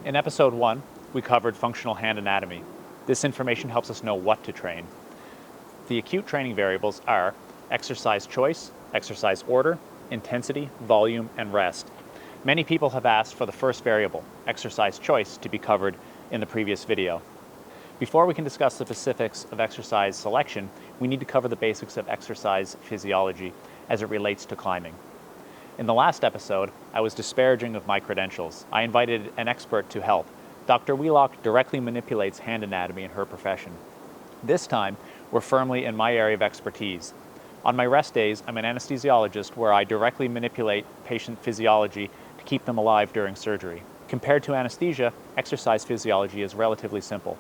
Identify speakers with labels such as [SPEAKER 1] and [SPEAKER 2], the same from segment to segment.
[SPEAKER 1] In episode 1, we covered functional hand anatomy. This information helps us know what to train. The acute training variables are exercise choice, exercise order, intensity, volume, and rest. Many people have asked for the first variable, exercise choice, to be covered in the previous video. Before we can discuss the specifics of exercise selection, we need to cover the basics of exercise physiology as it relates to climbing. In the last episode, I was disparaging of my credentials. I invited an expert to help. Dr. Wheelock directly manipulates hand anatomy in her profession. This time, we're firmly in my area of expertise. On my rest days, I'm an anesthesiologist where I directly manipulate patient physiology to keep them alive during surgery. Compared to anesthesia, exercise physiology is relatively simple.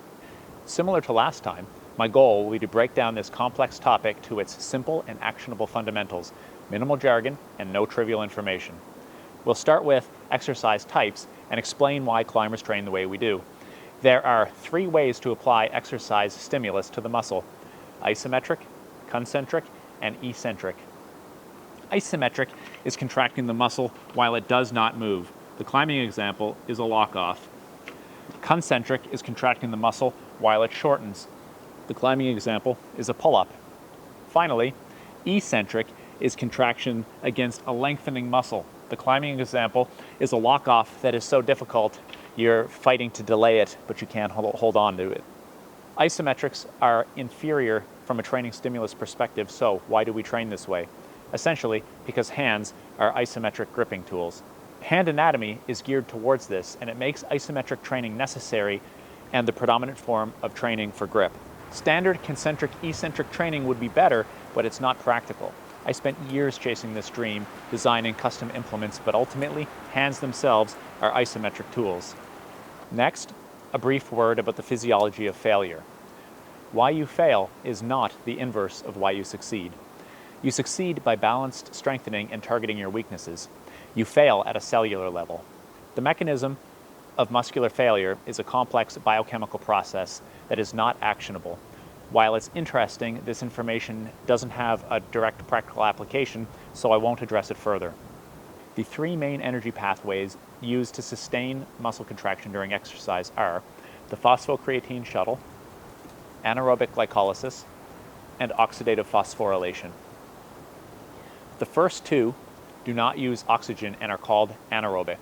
[SPEAKER 1] Similar to last time, my goal will be to break down this complex topic to its simple and actionable fundamentals, minimal jargon, and no trivial information. We'll start with exercise types and explain why climbers train the way we do. There are 3 ways to apply exercise stimulus to the muscle: isometric, concentric, and eccentric. Isometric is contracting the muscle while it does not move. The climbing example is a lock-off. Concentric is contracting the muscle while it shortens. The climbing example is a pull-up. Finally, eccentric is contraction against a lengthening muscle. The climbing example is a lock-off that is so difficult you're fighting to delay it, but you can't hold on to it. Isometrics are inferior from a training stimulus perspective, so why do we train this way? Essentially, because hands are isometric gripping tools. Hand anatomy is geared towards this, and it makes isometric training necessary and the predominant form of training for grip. Standard concentric eccentric training would be better, but it's not practical. I spent years chasing this dream, designing custom implements, but ultimately, hands themselves are isometric tools. Next, a brief word about the physiology of failure. Why you fail is not the inverse of why you succeed. You succeed by balanced strengthening and targeting your weaknesses. You fail at a cellular level. The mechanism of muscular failure is a complex biochemical process that is not actionable. While it's interesting, this information doesn't have a direct practical application, so I won't address it further. The 3 main energy pathways used to sustain muscle contraction during exercise are the phosphocreatine shuttle, anaerobic glycolysis, and oxidative phosphorylation. The first 2 do not use oxygen and are called anaerobic.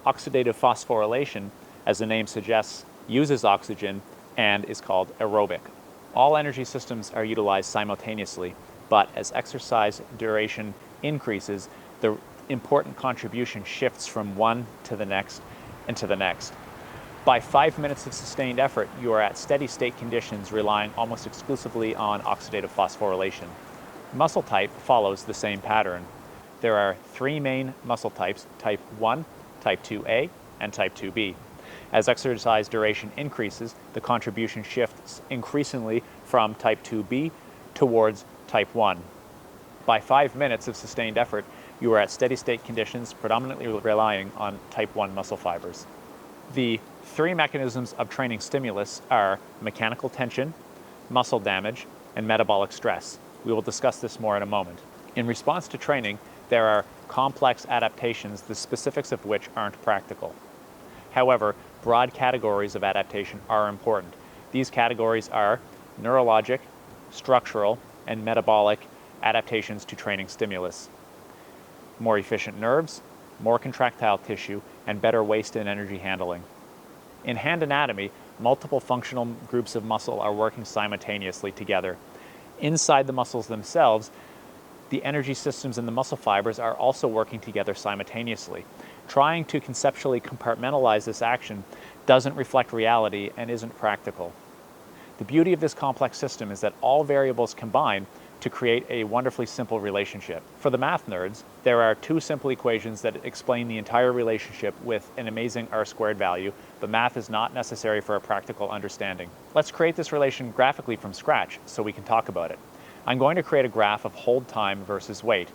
[SPEAKER 1] Oxidative phosphorylation, as the name suggests, uses oxygen and is called aerobic. All energy systems are utilized simultaneously, but as exercise duration increases, the important contribution shifts from one to the next and to the next. By 5 minutes of sustained effort, you are at steady state conditions relying almost exclusively on oxidative phosphorylation. Muscle type follows the same pattern. There are 3 main muscle types, type 1, type 2A, and type 2B. As exercise duration increases, the contribution shifts increasingly from type 2B towards type 1. By 5 minutes of sustained effort, you are at steady state conditions predominantly relying on type 1 muscle fibers. The 3 mechanisms of training stimulus are mechanical tension, muscle damage, and metabolic stress. We will discuss this more in a moment. In response to training, there are complex adaptations, the specifics of which aren't practical. However, broad categories of adaptation are important. These categories are neurologic, structural, and metabolic adaptations to training stimulus. More efficient nerves, more contractile tissue, and better waste and energy handling. In hand anatomy, multiple functional groups of muscle are working simultaneously together. Inside the muscles themselves, the energy systems in the muscle fibers are also working together simultaneously. Trying to conceptually compartmentalize this action doesn't reflect reality and isn't practical. The beauty of this complex system is that all variables combine to create a wonderfully simple relationship. For the math nerds, there are 2 simple equations that explain the entire relationship with an amazing r² value, but math is not necessary for a practical understanding. Let's create this relation graphically from scratch so we can talk about it. I'm going to create a graph of hold time versus weight.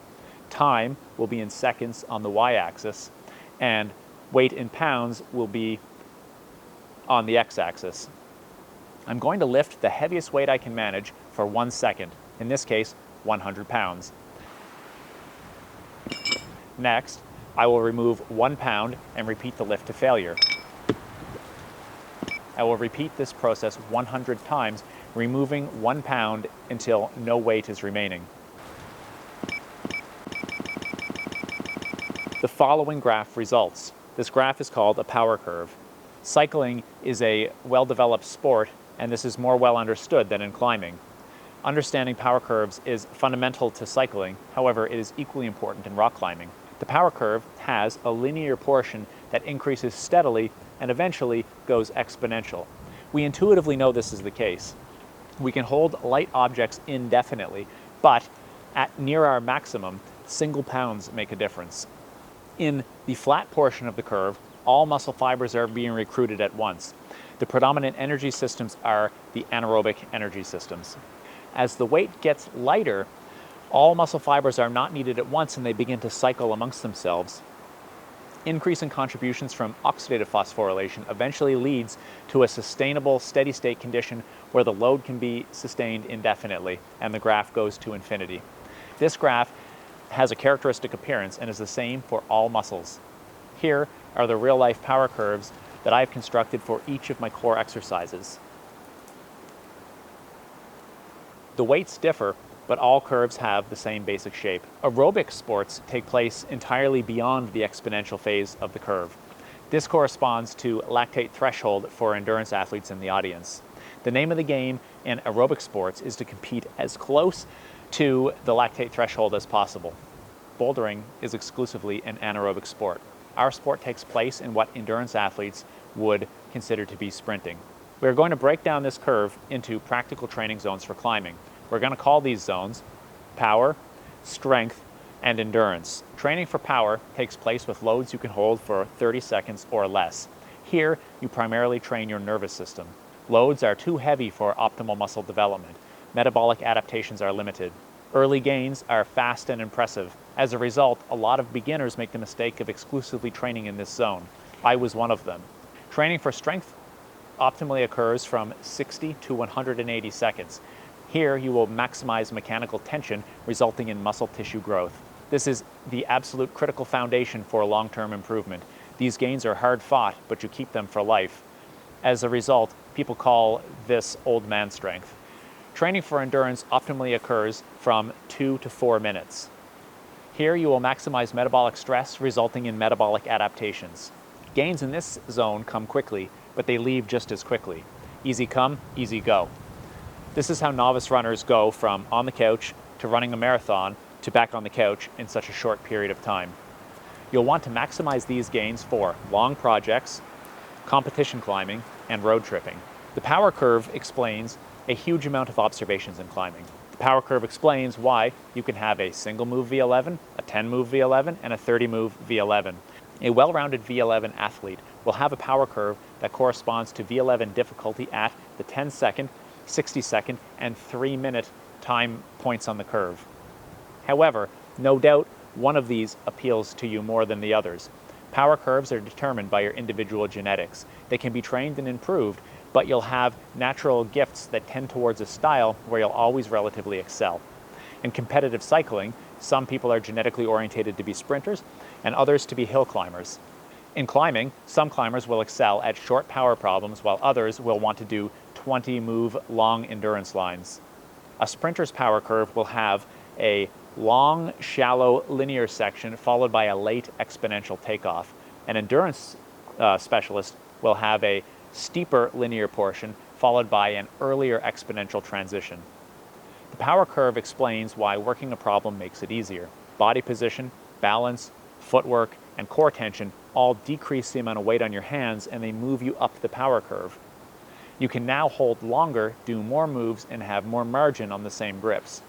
[SPEAKER 1] Time will be in seconds on the y-axis, and weight in pounds will be on the x-axis. I'm going to lift the heaviest weight I can manage for 1 second, in this case, 100 pounds. Next, I will remove 1 pound and repeat the lift to failure. I will repeat this process 100 times, removing 1 pound until no weight is remaining. The following graph results. This graph is called a power curve. Cycling is a well-developed sport, and this is more well understood than in climbing. Understanding power curves is fundamental to cycling, however, it is equally important in rock climbing. The power curve has a linear portion that increases steadily and eventually goes exponential. We intuitively know this is the case. We can hold light objects indefinitely, but at near our maximum, single pounds make a difference. In the flat portion of the curve, all muscle fibers are being recruited at once. The predominant energy systems are the anaerobic energy systems. As the weight gets lighter, all muscle fibers are not needed at once and they begin to cycle amongst themselves. Increasing contributions from oxidative phosphorylation eventually leads to a sustainable steady state condition where the load can be sustained indefinitely and the graph goes to infinity. This graph has a characteristic appearance and is the same for all muscles. Here are the real-life power curves that I've constructed for each of my core exercises. The weights differ, but all curves have the same basic shape. Aerobic sports take place entirely beyond the exponential phase of the curve. This corresponds to lactate threshold for endurance athletes in the audience. The name of the game in aerobic sports is to compete as close to the lactate threshold as possible. Bouldering is exclusively an anaerobic sport. Our sport takes place in what endurance athletes would consider to be sprinting. We're going to break down this curve into practical training zones for climbing. We're going to call these zones power, strength, and endurance. Training for power takes place with loads you can hold for 30 seconds or less. Here, you primarily train your nervous system. Loads are too heavy for optimal muscle development. Metabolic adaptations are limited. Early gains are fast and impressive. As a result, a lot of beginners make the mistake of exclusively training in this zone. I was one of them. Training for strength optimally occurs from 60 to 180 seconds. Here, you will maximize mechanical tension, resulting in muscle tissue growth. This is the absolute critical foundation for long-term improvement. These gains are hard fought, but you keep them for life. As a result, people call this old man strength. Training for endurance optimally occurs from 2 to 4 minutes. Here, you will maximize metabolic stress, resulting in metabolic adaptations. Gains in this zone come quickly, but they leave just as quickly. Easy come, easy go. This is how novice runners go from on the couch to running a marathon to back on the couch in such a short period of time. You'll want to maximize these gains for long projects, competition climbing, and road tripping. The power curve explains a huge amount of observations in climbing. The power curve explains why you can have a single move V11, a 10 move V11, and a 30 move V11. A well-rounded V11 athlete will have a power curve that corresponds to V11 difficulty at the 10-second, 60-second, and 3-minute time points on the curve. However, no doubt one of these appeals to you more than the others. Power curves are determined by your individual genetics. They can be trained and improved, but you'll have natural gifts that tend towards a style where you'll always relatively excel. In competitive cycling, some people are genetically orientated to be sprinters and others to be hill climbers. In climbing, some climbers will excel at short power problems while others will want to do 20-move long endurance lines. A sprinter's power curve will have a long, shallow, linear section followed by a late exponential takeoff. An endurance specialist will have a steeper linear portion followed by an earlier exponential transition. The power curve explains why working a problem makes it easier. Body position, balance, footwork, and core tension all decrease the amount of weight on your hands and they move you up the power curve. You can now hold longer, do more moves, and have more margin on the same grips.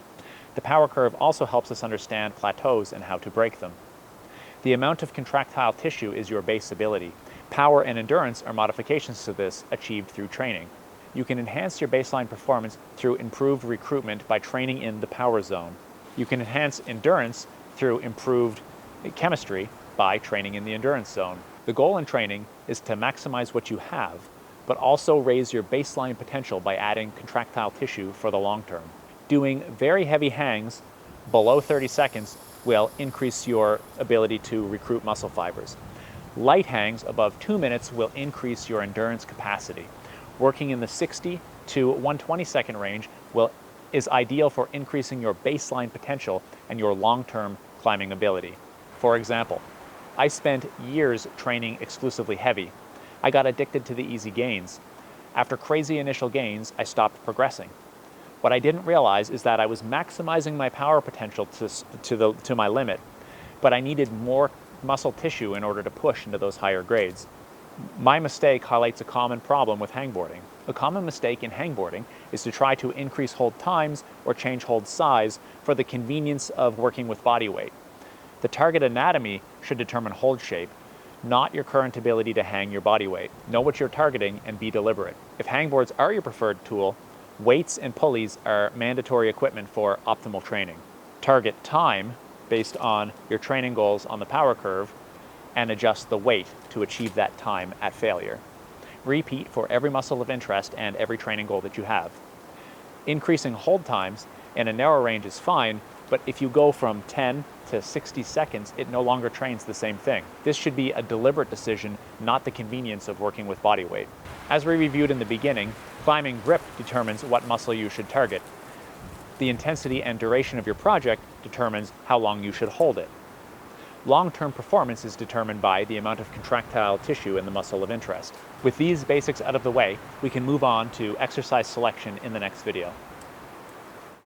[SPEAKER 1] The power curve also helps us understand plateaus and how to break them. The amount of contractile tissue is your base ability. Power and endurance are modifications to this achieved through training. You can enhance your baseline performance through improved recruitment by training in the power zone. You can enhance endurance through improved chemistry by training in the endurance zone. The goal in training is to maximize what you have, but also raise your baseline potential by adding contractile tissue for the long term. Doing very heavy hangs below 30 seconds will increase your ability to recruit muscle fibers. Light hangs above 2 minutes will increase your endurance capacity. Working in the 60 to 120 second range is ideal for increasing your baseline potential and your long-term climbing ability. For example, I spent years training exclusively heavy. I got addicted to the easy gains. After crazy initial gains, I stopped progressing. What I didn't realize is that I was maximizing my power potential to my limit, but I needed more muscle tissue in order to push into those higher grades. My mistake highlights a common problem with hangboarding. A common mistake in hangboarding is to try to increase hold times or change hold size for the convenience of working with body weight. The target anatomy should determine hold shape, not your current ability to hang your body weight. Know what you're targeting and be deliberate. If hangboards are your preferred tool, weights and pulleys are mandatory equipment for optimal training. Target time based on your training goals on the power curve and adjust the weight to achieve that time at failure. Repeat for every muscle of interest and every training goal that you have. Increasing hold times in a narrow range is fine, but if you go from 10 to 60 seconds, it no longer trains the same thing. This should be a deliberate decision, not the convenience of working with body weight. As we reviewed in the beginning, climbing grip determines what muscle you should target. The intensity and duration of your project determines how long you should hold it. Long-term performance is determined by the amount of contractile tissue in the muscle of interest. With these basics out of the way, we can move on to exercise selection in the next video.